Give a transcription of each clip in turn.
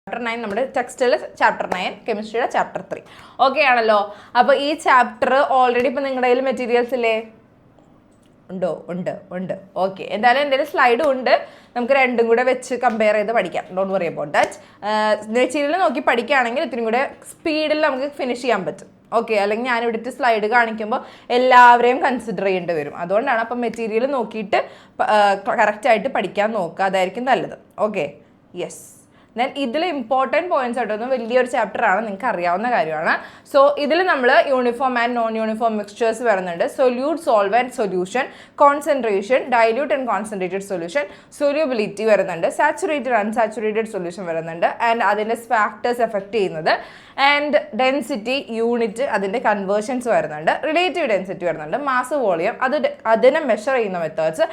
Chapter 9 നമ്മുടെ ടെക്സ്റ്റിൽ chapter 9 കെമിസ്ട്രിയുടെ chapter 3 okay ആണല്ലോ. അപ്പോൾ ഈ ചാപ്റ്റർ ഓൾറെഡി ഇപ്പം നിങ്ങളുടെ കയ്യിൽ മെറ്റീരിയൽസ് ഇല്ലേ? ഉണ്ടോ? ഉണ്ട്. ഓക്കെ, എന്തായാലും എൻ്റെ ഒരു സ്ലൈഡും ഉണ്ട്. നമുക്ക് രണ്ടും കൂടെ വെച്ച് കമ്പയർ ചെയ്ത് പഠിക്കാം. Don't worry about that. Material നോക്കി പഠിക്കുകയാണെങ്കിൽ ഇത്തിരി കൂടെ സ്പീഡിൽ നമുക്ക് ഫിനിഷ് ചെയ്യാൻ പറ്റും. ഓക്കെ, അല്ലെങ്കിൽ ഞാൻ ഇവിടുത്തെ സ്ലൈഡ് കാണിക്കുമ്പോൾ എല്ലാവരെയും കൺസിഡർ ചെയ്യേണ്ടി വരും. അതുകൊണ്ടാണ് അപ്പം മെറ്റീരിയൽ നോക്കിയിട്ട് കറക്റ്റായിട്ട് പഠിക്കാൻ നോക്കുക, അതായിരിക്കും നല്ലത്. Okay, yes. ദെൻ ഇതിൽ ഇമ്പോർട്ടൻറ്റ് പോയിന്റ്സ് ആയിട്ടൊന്നും വലിയൊരു ചാപ്റ്ററാണ്, നിങ്ങൾക്ക് അറിയാവുന്ന കാര്യമാണ്. സോ ഇതിൽ നമ്മൾ uniform and non uniform mixtures വരുന്നുണ്ട്, solute, solvent, solution, concentration, dilute and concentrated solution, solubility വരുന്നുണ്ട്, സാച്ചുറേറ്റഡ് അൺസാച്ചുറേറ്റഡ് സൊല്യൂഷൻ വരുന്നുണ്ട്, ആൻഡ് അതിൻ്റെ ഫാക്ടേഴ്സ് എഫക്റ്റ് ചെയ്യുന്നത്, ആൻഡ് ഡെൻസിറ്റി, യൂണിറ്റ്, അതിൻ്റെ കൺവേർഷൻസ് വരുന്നുണ്ട്, റിലേറ്റീവ് ഡെൻസിറ്റി വരുന്നുണ്ട്, മാസ്, വോളിയം, അതിനെ മെഷർ ചെയ്യുന്ന മെത്തേഡ്സ്,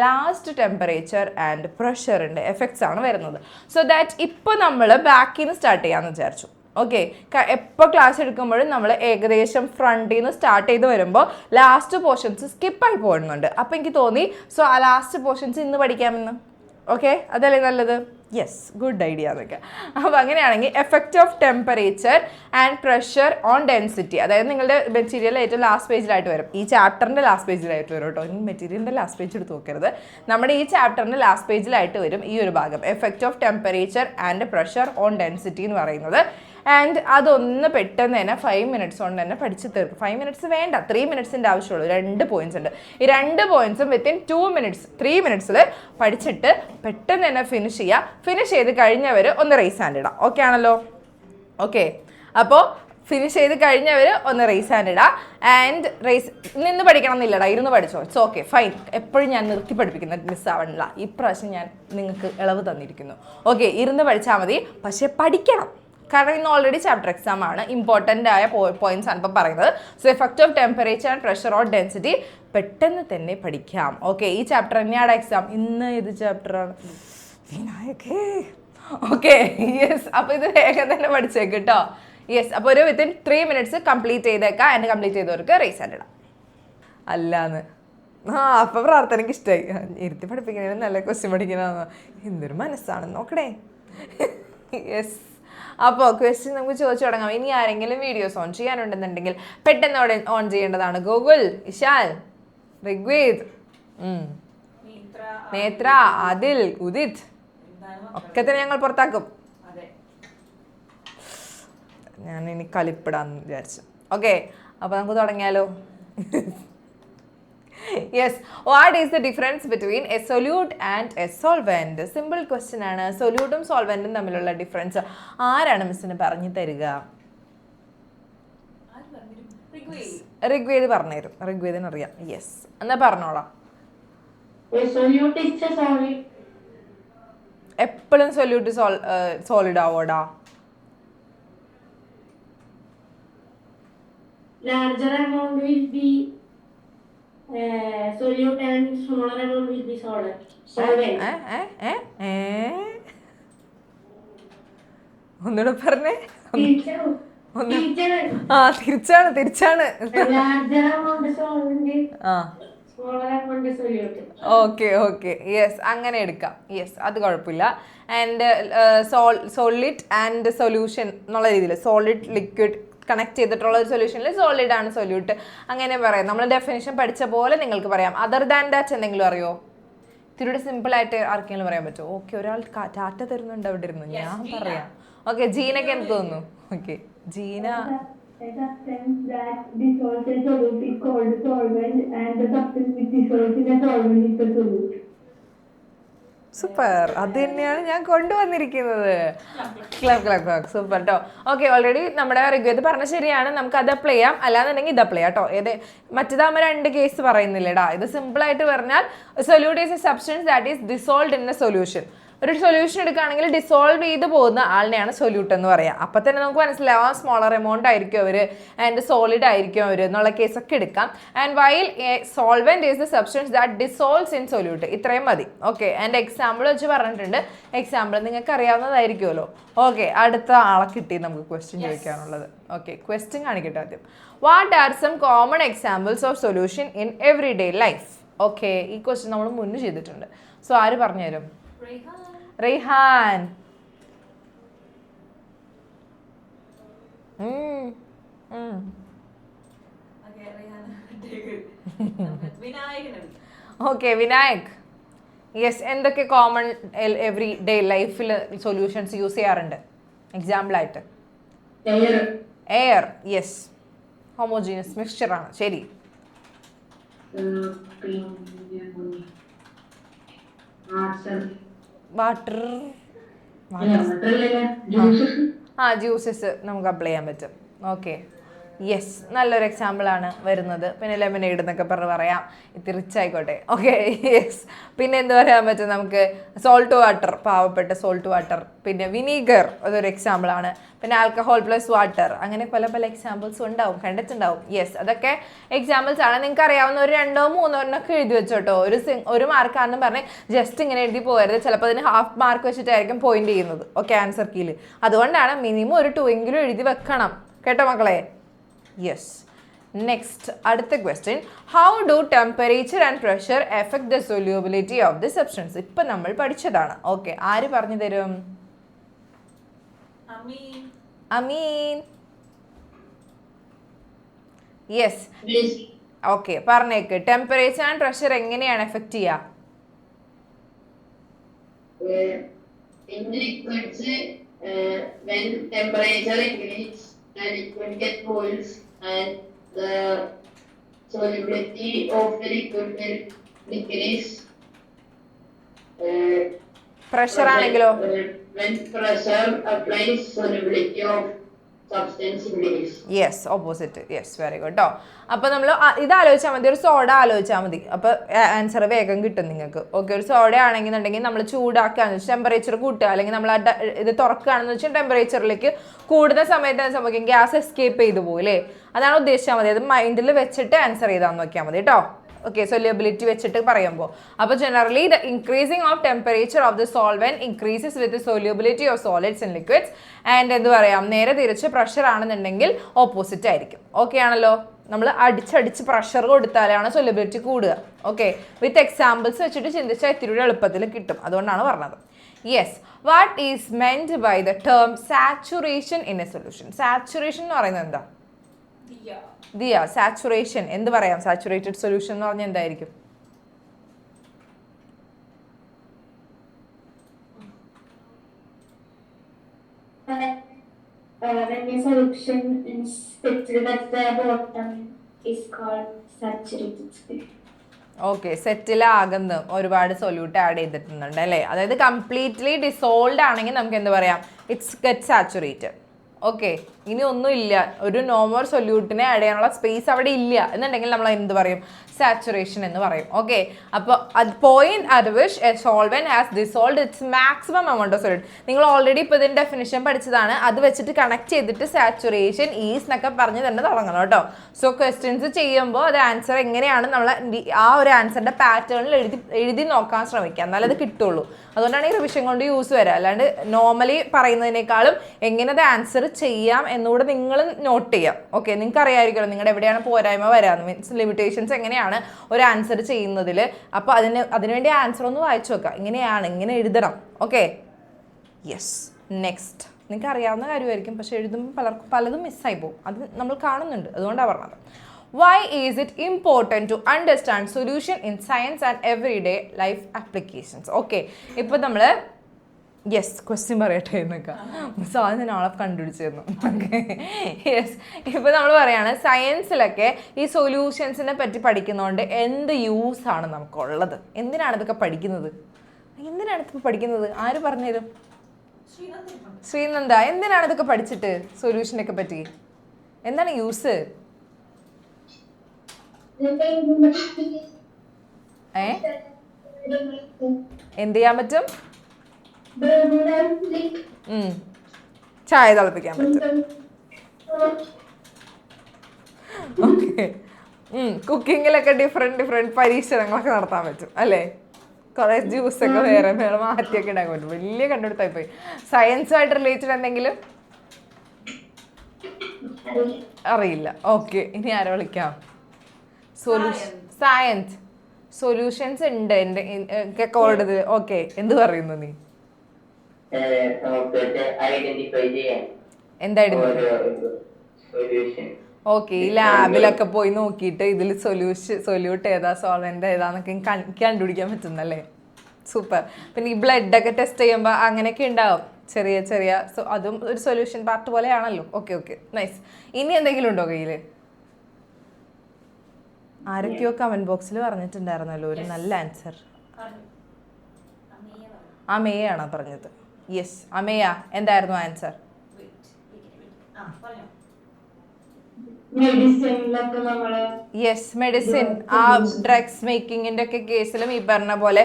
ലാസ്റ്റ് ടെമ്പറേച്ചർ ആൻഡ് പ്രഷറിൻ്റെ എഫക്ട്സ് ആണ് വരുന്നത്. സോ ദാറ്റ് ഇപ്പോൾ നമ്മൾ ബാക്കിൽ നിന്ന് സ്റ്റാർട്ട് ചെയ്യാമെന്ന് വിചാരിച്ചു. ഓക്കെ, എപ്പോൾ ക്ലാസ് എടുക്കുമ്പോഴും നമ്മൾ ഏകദേശം ഫ്രണ്ടിൽ നിന്ന് സ്റ്റാർട്ട് ചെയ്ത് വരുമ്പോൾ ലാസ്റ്റ് പോർഷൻസ് സ്കിപ്പായി പോകുന്നുണ്ട്. അപ്പോൾ എനിക്ക് തോന്നി സോ ആ ലാസ്റ്റ് പോർഷൻസ് ഇന്ന് പഠിക്കാമെന്ന്. ഓക്കെ, അതല്ലേ നല്ലത്? യെസ്, ഗുഡ് ഐഡിയ അതൊക്കെ. അപ്പോൾ അങ്ങനെയാണെങ്കിൽ effect of temperature and pressure on density, അതായത് നിങ്ങളുടെ മെറ്റീരിയൽ ഏറ്റവും ലാസ്റ്റ് പേജിലായിട്ട് വരും, ഈ ചാപ്റ്ററിൻ്റെ ലാസ്റ്റ് പേജിലായിട്ട് വരും കേട്ടോ. ഇനി മെറ്റീരിയലിൻ്റെ ലാസ്റ്റ് പേജ് എടുത്ത് നോക്കരുത്, നമ്മുടെ ഈ ചാപ്റ്ററിൻ്റെ ലാസ്റ്റ് പേജിലായിട്ട് വരും ഈ ഒരു ഭാഗം, effect of temperature and pressure on density എന്ന് പറയുന്നത്. ആൻഡ് അതൊന്ന് പെട്ടെന്ന് തന്നെ 5 minutes കൊണ്ട് തന്നെ പഠിച്ച് തീർക്കും. 5 minutes വേണ്ട, 3 minutes ആവശ്യമുള്ളൂ. 2 പോയിന്റ്സ് ഉണ്ട്. ഈ 2 പോയിന്റ്സും വിത്തിൻ 2 minutes 3 minutes പഠിച്ചിട്ട് പെട്ടെന്ന് തന്നെ ഫിനിഷ് ചെയ്യുക. ഫിനിഷ് ചെയ്ത് കഴിഞ്ഞവർ ഒന്ന് റേസ് ഹാൻഡ് ഇടാം. ഓക്കെ ആണല്ലോ? ഓക്കെ, അപ്പോൾ ഫിനിഷ് ചെയ്ത് കഴിഞ്ഞവർ ഒന്ന് റേസ് ഹാൻഡ് ഇടാം. ആൻഡ് നിന്ന് പഠിക്കണം എന്നില്ലടാ, ഇരുന്ന് പഠിച്ചോ, ഇറ്റ്സ് ഓക്കെ, ഫൈൻ. എപ്പോഴും ഞാൻ നിർത്തി പഠിപ്പിക്കുന്ന മിസ്സാവണില്ല, ഇപ്രാവശ്യം ഞാൻ നിങ്ങൾക്ക് ഇളവ് തന്നിരിക്കുന്നു. ഓക്കെ, ഇരുന്ന് പഠിച്ചാൽ മതി, പക്ഷേ പഠിക്കണം. കാരണം ഇന്ന് ഓൾറെഡി ചാപ്റ്റർ എക്സാം ആണ്, ഇമ്പോർട്ടൻ്റ് ആയ പോയിന്റ്സ് ആണ് ഇപ്പോൾ പറയുന്നത്. So effect of temperature and pressure on density പെട്ടെന്ന് തന്നെ പഠിക്കാം. ഓക്കെ, ഈ ചാപ്റ്റർ തന്നെയാണ് എക്സാം. ഇന്ന് ഏത് ചാപ്റ്ററാണ്? വിനായകേ. Okay, yes. അപ്പോൾ ഇത് വേഗം തന്നെ പഠിച്ചേക്ക് കേട്ടോ. യെസ്, അപ്പോൾ ഒരു വിത്തിൻ 3 minutes കംപ്ലീറ്റ് ചെയ്തേക്കാം. ആൻഡ് കംപ്ലീറ്റ് ചെയ്തവർക്ക് റേസ് ഹാൻഡ് ഇടാം. അല്ലാന്ന് അപ്പോൾ പ്രാർത്ഥനയ്ക്ക് ഇഷ്ടമായി. ഇരുത്തി പഠിപ്പിക്കുന്നതിന് നല്ല ക്വസ്റ്റ്യൻ പഠിക്കണമെന്ന് എന്തൊരു മനസ്സാണ് നോക്കണേ. യെസ്, അപ്പോൾ ക്വസ്റ്റ്യൻ നമുക്ക് ചോദിച്ചു തുടങ്ങാം. ഇനി ആരെങ്കിലും വീഡിയോസ് ഓൺ ചെയ്യാനുണ്ടെന്നുണ്ടെങ്കിൽ പെട്ടെന്ന് ഓൺ ചെയ്യേണ്ടതാണ്. ഗൂഗിൾ, ഇഷാൽ, ഋഗ്വേദ്, നേത്ര, ആദിൽ, ഉദിത് ഒക്കെ തന്നെ ഞങ്ങൾ പുറത്താക്കും. ഞാൻ ഇനി കളിപ്പിടാന്ന് വിചാരിച്ചു. ഓക്കെ, അപ്പോൾ നമുക്ക് തുടങ്ങിയാലോ? Yes, what is the difference between a solute and a solvent? Simple question ആണ്. സൊല്യൂട്ടും സോൾവെന്റും തമ്മിലുള്ള ഡിഫറൻസ് ആരാണ് മിസ്സിന് പറഞ്ഞു തരിക? ഋഗ്വേദ് പറഞ്ഞുതരും, ഋഗ്വേദിന് അറിയാം. യെസ്, എന്നാ പറഞ്ഞോളാം. എപ്പോഴും സൊല്യൂട്ട് സോളിഡ് ആവോടാ? Larger amount will be solute and smaller amount will be solvent. ഒന്നുകൂടെ പറഞ്ഞേ. തിരിച്ചാണ്. ഓക്കെ, യെസ്, അങ്ങനെ എടുക്കാം. യെസ്, അത് കുഴപ്പമില്ല. ആൻഡ് സോളിഡ് ആൻഡ് സൊല്യൂഷൻ എന്നുള്ള രീതിയിൽ സോളിഡ് ലിക്വിഡ് കണക്ട് ചെയ്തിട്ടുള്ള ഒരു സൊല്യൂഷനിൽ സോളിഡ് ആണ് സൊല്യൂട്ട്, അങ്ങനെ പറയാം. നമ്മൾ ഡെഫിനിഷൻ പഠിച്ച പോലെ നിങ്ങൾക്ക് പറയാം. അതർ ദാൻ ദാറ്റ് എന്തെങ്കിലും അറിയോ? ഇത്തിരി സിമ്പിൾ ആയിട്ട് ആർക്കെങ്കിലും പറയാൻ പറ്റുമോ? ഓക്കെ, ഒരാൾ ടാറ്റ തരുന്നുണ്ട് അവിടെ ഇരുന്നു, ഞാൻ പറയാം. ഓക്കെ, ജീനക്ക് എനിക്ക് തോന്നുന്നു. ഓക്കെ, ജീന. സൂപ്പർ, അത് തന്നെയാണ് ഞാൻ കൊണ്ടുവന്നിരിക്കുന്നത്. സൂപ്പർ കേട്ടോ. ഓക്കെ, ഓൾറെഡി നമ്മുടെ ഋഗ്വേദ് പറഞ്ഞ ശരിയാണ്, നമുക്ക് അത് അപ്ലൈ ചെയ്യാം. അല്ലാന്നുണ്ടെങ്കിൽ ഇത് അപ്ലൈ ചെയ്യാം കേട്ടോ. മറ്റേതാകുമ്പോൾ 2 കേസ് പറയുന്നില്ലടാ. ഇത് സിമ്പിൾ ആയിട്ട് പറഞ്ഞാൽ solute is A substance that is dissolved in a solution. ഒരു സൊല്യൂഷൻ എടുക്കുകയാണെങ്കിൽ ഡിസോൾവ് ചെയ്ത് പോകുന്ന ആളിനെയാണ് സൊല്യൂട്ട് എന്ന് പറയാം. അപ്പം തന്നെ നമുക്ക് മനസ്സിലാവാം സ്മോളർ എമൗണ്ട് ആയിരിക്കും അവർ, ആൻഡ് സോളിഡ് ആയിരിക്കും അവർ എന്നുള്ള കേസൊക്കെ എടുക്കാം. And while A solvent is the substance that dissolves in solute. ഇത്രയും മതി. ഓക്കെ, ആൻഡ് എക്സാമ്പിൾ വെച്ച് പറഞ്ഞിട്ടുണ്ട്. എക്സാമ്പിൾ നിങ്ങൾക്ക് അറിയാവുന്നതായിരിക്കുമല്ലോ. ഓക്കെ, അടുത്ത ആളെ കിട്ടി നമുക്ക് ക്വസ്റ്റ്യൻ ചോദിക്കാനുള്ളത്. ഓക്കെ, ക്വസ്റ്റ്യൻ കാണിക്കട്ടെ ആദ്യം. What are some common examples of solution in every day life? Okay, ഈ ക്വസ്റ്റ്യൻ നമ്മൾ മുന്നേ ചെയ്തിട്ടുണ്ട്. സോ ആര് പറഞ്ഞു തരും? റെയ്ഹാൻ. ഉം. ഉം. ഓക്കെ വിനായക്. യെസ്, എന്തൊക്കെ കോമൺ എവറി ഡേ ലൈഫിൽ സൊല്യൂഷൻസ് യൂസ് ചെയ്യാറുണ്ട് എക്സാമ്പിളായിട്ട്? എയർ. യെസ്, ഹോമോജീനിയസ് മിക്സ്ചർ ആണ്. ശരി. വാട്ടർ. ജ്യൂസസ് നമുക്ക് അപ്ലൈ ചെയ്യാൻ പറ്റും. ഓക്കെ, യെസ്, നല്ലൊരു എക്സാമ്പിൾ ആണ് വരുന്നത്. പിന്നെ ലെമനേഡ് എന്നൊക്കെ പറയാം, ഇത് റിച്ച് ആയിക്കോട്ടെ. Okay, yes. പിന്നെ എന്ത് പറയാൻ പറ്റും നമുക്ക്? സോൾട്ട് വാട്ടർ, പാവപ്പെട്ട സോൾട്ട് വാട്ടർ. പിന്നെ വിനീഗർ, അതൊരു എക്സാമ്പിൾ ആണ്. പിന്നെ ആൽക്കഹോൾ പ്ലസ് വാട്ടർ, അങ്ങനെ പല പല എക്സാമ്പിൾസും ഉണ്ടാവും, കണ്ടിട്ടുണ്ടാവും. യെസ്, അതൊക്കെ എക്സാമ്പിൾസ് ആണ്. നിങ്ങൾക്ക് അറിയാവുന്ന ഒരു 2-3 എണ്ണമൊക്കെ എഴുതി വെച്ചോട്ടോ. ഒരു മാർക്കാണെന്ന് പറഞ്ഞ് ജസ്റ്റ് ഇങ്ങനെ എഴുതി പോകരുത്. ചിലപ്പോൾ അതിന് ഹാഫ് മാർക്ക് വെച്ചിട്ടായിരിക്കും പോയിന്റ് ചെയ്യുന്നത്. ഓക്കെ, ആൻസർ കീയിൽ. അതുകൊണ്ടാണ് മിനിമം ഒരു 2 എങ്കിലും എഴുതി വെക്കണം കേട്ടോ മക്കളെ. യെസ്. നെക്സ്റ്റ്, അടുത്ത question. How do temperature and pressure effect the solubility of the substance? ഇപ്പം നമ്മൾ പഠിച്ചതാണ്. ഓക്കെ, ആര് പറഞ്ഞു തരും? അമീൻ. യെസ്. ഓക്കെ, പറഞ്ഞേക്ക്. ടെമ്പറേച്ചർ ആൻഡ് പ്രഷർ എങ്ങനെയാണ് എഫക്ട് ചെയ്യുക? In liquids, when temperature increases, the liquid gets boils and the solubility of the liquid will decrease. Pressure ആണെങ്കിലോ? When pressure applies, solubility of substance increase. Yes, opposite. Yes, very good കേട്ടോ. അപ്പോൾ നമ്മൾ ഇത് ആലോചിച്ചാൽ മതി, ഒരു soda ആലോചിച്ചാൽ മതി. അപ്പോൾ ആൻസർ വേഗം കിട്ടും നിങ്ങൾക്ക്. ഓക്കെ, ഒരു സോഡ ആണെന്നുണ്ടെങ്കിൽ നമ്മൾ ചൂടാക്കുകയാണെന്ന് വെച്ചാൽ ടെമ്പറേച്ചർ കൂട്ടുക, അല്ലെങ്കിൽ നമ്മൾ ഇത് തുറക്കുകയാണെന്ന് വെച്ചാൽ ടെമ്പറേച്ചറിലേക്ക് കൂടുന്ന സമയത്ത് അത് സംഭവിക്കും, ഗ്യാസ് എസ്കേപ്പ് ചെയ്തു പോകും അല്ലേ? അതാണ് ഉദ്ദേശിച്ചാൽ മതി. അത് മൈൻഡിൽ വെച്ചിട്ട് ആൻസർ ചെയ്താൽ നോക്കിയാൽ മതി കേട്ടോ. ഓക്കെ, സൊല്യൂബിലിറ്റി വെച്ചിട്ട് പറയുമ്പോൾ. അപ്പോൾ generally the increasing of temperature of the solvent increases with solubility of solids in liquids. And എന്ത് പറയാം, നേരെ തിരിച്ച് പ്രഷർ ആണെന്നുണ്ടെങ്കിൽ ഓപ്പോസിറ്റ് ആയിരിക്കും. ഓക്കെ ആണല്ലോ? നമ്മൾ അടിച്ചടിച്ച് പ്രഷർ കൊടുത്താലാണ് സൊല്യൂബിലിറ്റി കൂടുക. ഓക്കെ, വിത്ത് എക്സാമ്പിൾസ് വെച്ചിട്ട് ചിന്തിച്ചാൽ ഇത്തിരി എളുപ്പത്തിൽ കിട്ടും, അതുകൊണ്ടാണ് പറഞ്ഞത്. Yes. What is meant by the term saturation in a solution? Saturation എന്ന് പറയുന്നത് എന്താ? ദിയ, സാച്ചുറേഷൻ എന്ത് പറയാം? സാച്ചുറേറ്റഡ് സൊല്യൂഷൻ എന്ന് പറഞ്ഞാൽ എന്തായിരിക്കും? When a solution is settled at the bottom is called saturated state. Okay, സെറ്റിലാകുന്ന ഒരുപാട് സൊല്യൂട്ട് ആഡ് ചെയ്തിട്ടുണ്ട് അല്ലേ? അതായത് കംപ്ലീറ്റ്ലി ഡിസോൾഡ് ആണെങ്കിൽ നമുക്ക് എന്ത് പറയാം? It's get saturated. ഓക്കെ, ഇനി ഒന്നുമില്ല, ഒരു നോർമൽ സൊല്യൂട്ടിനെ ആഡ് ചെയ്യാനുള്ള സ്പേസ് അവിടെ ഇല്ല എന്നുണ്ടെങ്കിൽ നമ്മൾ എന്ത് പറയും? സാച്ചുറേഷൻ എന്ന് പറയും. ഓക്കെ, അപ്പോൾ അത് point at which A solvent has dissolved its maximum amount of solute. നിങ്ങൾ ഓൾറെഡി ഇപ്പോൾ ഇതിൻ്റെ ഡെഫിനിഷൻ പഠിച്ചതാണ്. അത് വെച്ചിട്ട് കണക്ട് ചെയ്തിട്ട് സാച്ചുറേഷൻ ഈസ് എന്നൊക്കെ പറഞ്ഞ് തന്നെ തുടങ്ങണം കേട്ടോ. സോ ക്വസ്റ്റ്യൻസ് ചെയ്യുമ്പോൾ അത് ആൻസർ എങ്ങനെയാണ് നമ്മൾ ആ ഒരു ആൻസറിൻ്റെ പാറ്റേണിൽ എഴുതി നോക്കാൻ ശ്രമിക്കുക, എന്നാലേ അത് കിട്ടുള്ളൂ. അതുകൊണ്ടാണ് ഈ റിവിഷൻ കൊണ്ട് യൂസ് വരിക. അല്ലാണ്ട് നോർമലി പറയുന്നതിനേക്കാളും എങ്ങനെ അത് ആൻസർ ചെയ്യാം എന്നുകൂടെ നിങ്ങൾ നോട്ട് ചെയ്യാം. ഓക്കെ, നിങ്ങൾക്ക് അറിയാമായിരിക്കുമല്ലോ നിങ്ങളുടെ എവിടെയാണ് പോരായ്മ വരാമെന്ന്, മീൻസ് ലിമിറ്റേഷൻസ് എങ്ങനെയാണ് ഒരു ആൻസർ ചെയ്യുന്നതിൽ. അപ്പോൾ അതിനുവേണ്ടി ആൻസർ ഒന്ന് വായിച്ചു നോക്കാം, ഇങ്ങനെ എഴുതണം. Okay, yes. നെക്സ്റ്റ്, നിങ്ങൾക്ക് അറിയാവുന്ന കാര്യമായിരിക്കും, പക്ഷെ എഴുതുമ്പോൾ പലതും മിസ്സായി പോകും. അത് നമ്മൾ കാണുന്നുണ്ട്, അതുകൊണ്ടാണ് പറഞ്ഞത്. Why is it important to understand solution in science and everyday life applications? Okay, ഇപ്പോൾ നമ്മൾ യെസ് ക്വസ്റ്റ്യൻ പറയട്ടെ എന്നൊക്കെ സാധനം ആളെ കണ്ടുപിടിച്ചിരുന്നു. Okay, yes. ഇപ്പോൾ നമ്മൾ പറയുകയാണ് സയൻസിലൊക്കെ ഈ സൊല്യൂഷൻസിനെ പറ്റി പഠിക്കുന്നതുകൊണ്ട് എന്ത് യൂസാണ് നമുക്കുള്ളത്? എന്തിനാണ് ഇതൊക്കെ പഠിക്കുന്നത്? എന്തിനാണ് പഠിക്കുന്നത്? ആര് പറഞ്ഞുതരും? ശ്രീനന്ദ, എന്തിനാണ് ഇതൊക്കെ പഠിച്ചിട്ട് സൊല്യൂഷനൊക്കെ പറ്റി? എന്താണ് യൂസ്? എന്ത് ചെയ്യാൻ പറ്റും? ചായ തിളപ്പിക്കാൻ പറ്റും. ഓക്കെ, കുക്കിങ്ങിലൊക്കെ ഡിഫറെൻറ്റ് പരീക്ഷണങ്ങളൊക്കെ നടത്താൻ പറ്റും അല്ലേ? കുറേ ജ്യൂസൊക്കെ വേറെ മാറ്റിയൊക്കെ ഉണ്ടാക്കാൻ പറ്റും. വലിയ കണ്ടുപിടുത്തമായി പോയി. സയൻസുമായിട്ട് റിലേറ്റഡ് എന്തെങ്കിലും അറിയില്ല. ഓക്കെ, ഇനി ആരെ വിളിക്കാം? സയൻസ് സൊല്യൂഷൻസ് ഉണ്ട് എൻ്റെ കോടതി. ഓക്കെ, എന്ത് പറയുന്നു നീ? എന്തായിരുന്നു? solution. ഓക്കെ, ഈ ലാബിലൊക്കെ പോയി നോക്കിയിട്ട് ഇതിൽ സൊല്യൂട്ട് ഏതാ സോൾവെന്റ് ഏതാന്നൊക്കെ എനിക്ക് കണ്ടുപിടിക്കാൻ പറ്റുന്നല്ലേ. സൂപ്പർ. പിന്നെ ഈ ബ്ലഡ് ഒക്കെ ടെസ്റ്റ് ചെയ്യുമ്പോൾ അങ്ങനെയൊക്കെ ഉണ്ടാവും ചെറിയ ചെറിയ, സോ അതും ഒരു സൊല്യൂഷൻ പാർട്ട് പോലെയാണല്ലോ. Okay okay, nice. ഇനി എന്തെങ്കിലും ഉണ്ടോ കയ്യിൽ? ആരൊക്കെയോ കമന്റ് ബോക്സിൽ പറഞ്ഞിട്ടുണ്ടായിരുന്നല്ലോ ഒരു നല്ല ആൻസർ. അമേയാണോ പറഞ്ഞത്? യെസ്, അമേയ എന്തായിരുന്നു ആൻസർ? മെഡിസിനിലൊക്കെ നമ്മള് യെസ്, മെഡിസിൻ. ആ ഡ്രഗ്സ് മേക്കിങ്ങിന്റെ ഒക്കെ കേസിലും ഈ പറഞ്ഞ പോലെ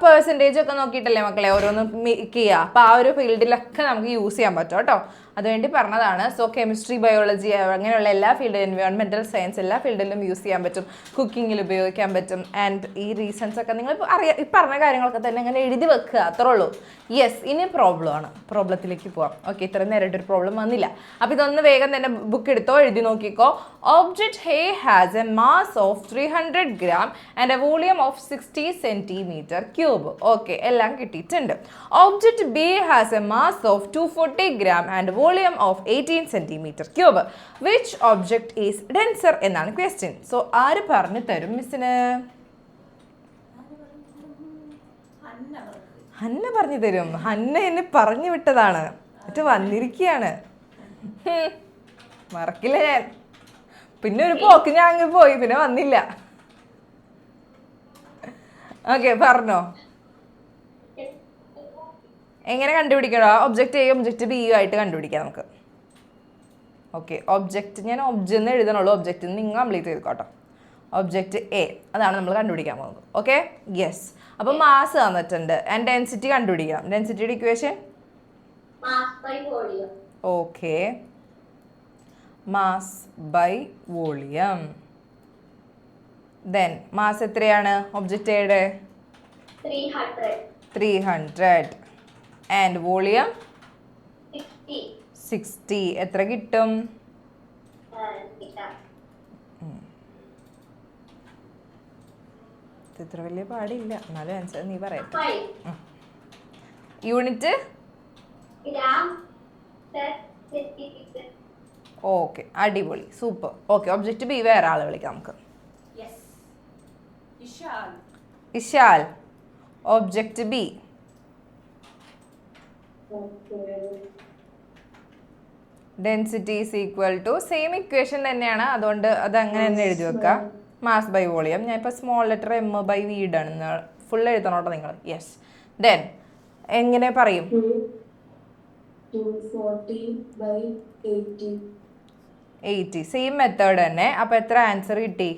പെർസെൻറ്റേജ് ഒക്കെ നോക്കിയിട്ടല്ലേ മക്കളെ ഓരോന്ന് മേക്ക് ചെയ്യുക. അപ്പോൾ ആ ഒരു ഫീൽഡിലൊക്കെ നമുക്ക് യൂസ് ചെയ്യാൻ പറ്റും കേട്ടോ. അതുവേണ്ടി പറഞ്ഞതാണ്. സോ കെമിസ്ട്രി, ബയോളജി അങ്ങനെയുള്ള എല്ലാ ഫീൽഡിലും, എൻവയോൺമെൻറ്റൽ സയൻസ് എല്ലാ ഫീൽഡിലും യൂസ് ചെയ്യാൻ പറ്റും, കുക്കിങ്ങിൽ ഉപയോഗിക്കാൻ പറ്റും. ആൻഡ് ഈ റീസൺസ് ഒക്കെ നിങ്ങൾ ഈ പറഞ്ഞ കാര്യങ്ങളൊക്കെ തന്നെ ഇങ്ങനെ എഴുതി വെക്കുക, അത്രേ ഉള്ളൂ. യെസ്, ഇനി പ്രോബ്ലമാണ്. പ്രോബ്ലത്തിലേക്ക് പോവാം. ഓക്കെ, ഇത്ര നേരിട്ടൊരു പ്രോബ്ലം വന്നില്ല. അപ്പോൾ ഇതൊന്ന് വേഗം തന്നെ ബുക്ക് എടുത്തോ, എഴുതി നോക്കിക്കോ. Object A has a mass of 300 gram and A volume of 60 cm3. Okay, എല്ലാം കിട്ടിയിട്ടുണ്ട്. Object B has a mass of 240 gram and volume of 18 cm3. Which object is denser എന്നാണ് ക്വസ്റ്റ്യൻ. സോ ആര് പറഞ്ഞു തരും മിസ്സിന്? ഹന്ന പറഞ്ഞു തരും. Hannah എന്നെ പറഞ്ഞു വിട്ടതാണ്, എന്നിട്ട് വന്നിരിക്കുകയാണ്. മറക്കില്ല ഞാൻ. പിന്നെ ഒരു പോക്ക് ഞാൻ അങ്ങ് പോയി, പിന്നെ വന്നില്ല. ഓക്കെ, പറഞ്ഞോ. എങ്ങനെ കണ്ടുപിടിക്കണോ? ഒബ്ജക്റ്റ് എ ഒബ്ജക്റ്റ് ബി ആയിട്ട് കണ്ടുപിടിക്കാം നമുക്ക്. ഓക്കെ, ഒബ്ജക്റ്റ് ഞാൻ ഒബ്ജെന്ന് എഴുതണുള്ളൂ, ഒബ്ജക്റ്റ് നിങ്ങൾ കംപ്ലീറ്റ് ചെയ്തോട്ടോ. ഒബ്ജക്റ്റ് എ അതാണ് നമ്മൾ കണ്ടുപിടിക്കാൻ പോകുന്നത്. Okay, yes. അപ്പോൾ മാസ് തന്നിട്ടുണ്ട് ആൻഡ് ഡെൻസിറ്റി കണ്ടുപിടിക്കാം. ഡെൻസിറ്റിയുടെ equation okay, mass by volume. Then mass എത്രയാണ് ഒബ്ജക്റ്റ് എയുടെ? 300 ആൻഡ് വോളിയം 60. എത്ര കിട്ടും? ഇത്ര വലിയ പാടില്ല, എന്നാലും ആൻസർ നീ പറയാം. യൂണിറ്റ് ഓക്കെ, അടിപൊളി, സൂപ്പർ. ഓക്കെ, ഒബ്ജക്റ്റ് ബി വേറെ ആളെ വിളിക്കാം നമുക്ക്. Ishal. Object B density is equal to same equation തന്നെയാണ്, അതുകൊണ്ട് അത് അങ്ങനെ തന്നെ എഴുതി വെക്കുക. Mass by volume. ഞാൻ ഇപ്പോൾ small letter M by V ഇടാണ്, ഫുൾ എഴുതണോട്ടോ നിങ്ങൾ. യെസ്. ദെൻ എങ്ങനെ പറയും? 80. സെയിം മെത്തേഡ് തന്നെ. അപ്പോൾ എത്ര ആൻസർ കിട്ടി?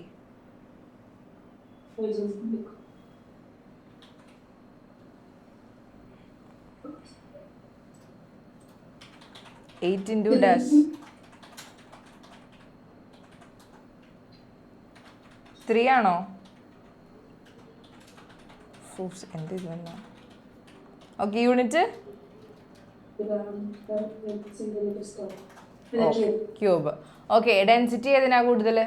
8 into dash 3 ആണോ? എന്ത് ഇത്? Okay, unit cube. Okay, density ഏതിനാ കൂടുതൽ?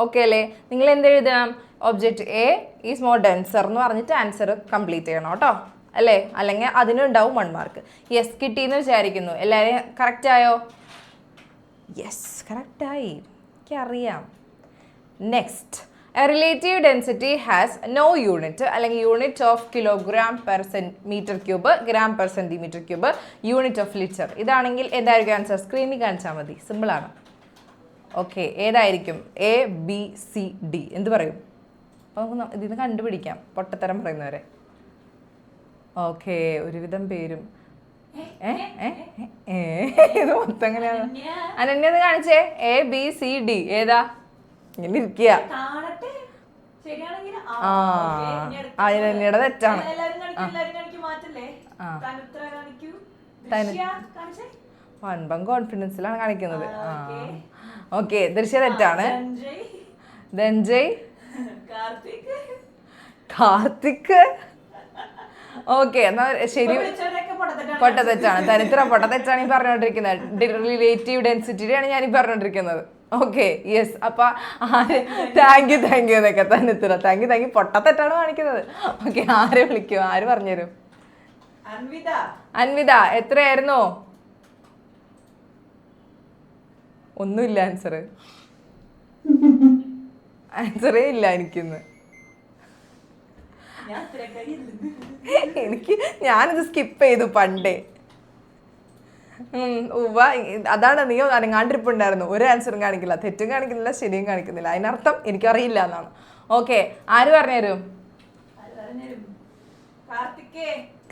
ഓക്കെ അല്ലേ? നിങ്ങൾ എന്ത് എഴുതണം? Object A is more denser എന്ന് പറഞ്ഞിട്ട് ആൻസർ കംപ്ലീറ്റ് ചെയ്യണം കേട്ടോ, അല്ലേ? അല്ലെങ്കിൽ അതിനുണ്ടാവും 1 മാർക്ക്. യെസ്, കിട്ടിയെന്ന് വിചാരിക്കുന്നു. എല്ലാവരും കറക്റ്റ് ആയോ? യെസ്, കറക്റ്റായി, എനിക്കറിയാം. Next, A relative density has no unit, അല്ലെങ്കിൽ unit of kilogram per metre cube, gram per centimetre cube, unit of litre. ഇതാണെങ്കിൽ എന്തായിരിക്കും ആൻസർ? സ്ക്രീനിൽ കാണിച്ചാൽ മതി, സിമ്പിളാണ്. ഓക്കെ, ഏതായിരിക്കും? എ ബി സി ഡി എന്ത് പറയും? അപ്പോൾ നമുക്ക് ഇതിൽ നിന്ന് കണ്ടുപിടിക്കാം പൊട്ടത്തരം പറയുന്നവരെ. ഓക്കെ, ഒരുവിധം പേരും ഇത് മൊത്തം എങ്ങനെയാണ്? അനന്യ ഒന്ന് കാണിച്ചേ. എ ബി സി ഡി ഏതാ? ഇങ്ങനെ ഇരിക്കുക. അനന്യയുടെ തെറ്റാണ്. വൻപം കോൺഫിഡൻസിലാണ് കാണിക്കുന്നത്. ഓക്കെ, ദൃശ്യ തെറ്റാണ്. ധനഞ്ജയ്, കാർത്തിക്. ഓക്കെ, എന്നാ ശരി, പൊട്ടത്തെറ്റാണ്. തനിത്ര പൊട്ടത്തെറ്റാണ് ഈ പറഞ്ഞുകൊണ്ടിരിക്കുന്നത്. റിലേറ്റീവ് ഡെൻസിറ്റിയാണ് ഞാൻ ഈ പറഞ്ഞുകൊണ്ടിരിക്കുന്നത്. Okay yes. അപ്പൊ താങ്ക് യു എന്നൊക്കെ തന്നെ ഇത്ര താങ്ക് യു പൊട്ടത്തെറ്റാണ് കാണിക്കുന്നത്. ഓക്കെ, ആരെ വിളിക്കോ? ആര് പറഞ്ഞുതരും? അൻവിത എത്രയായിരുന്നു? ഒന്നുമില്ല ആൻസറേ ഇല്ല എനിക്കിന്ന്. ഞാനിത് സ്കിപ്പ് ചെയ്തു പണ്ടേ. അതാണ്, നീ അനങ്ങാണ്ടിരിപ്പുണ്ടായിരുന്നു. ഒരു ആൻസറും കാണിക്കില്ല, തെറ്റും കാണിക്കുന്നില്ല, ശരിയും കാണിക്കുന്നില്ല. അതിനർത്ഥം എനിക്കറിയില്ല എന്നാണ്. ഓക്കെ, ആര് പറഞ്ഞുതരും?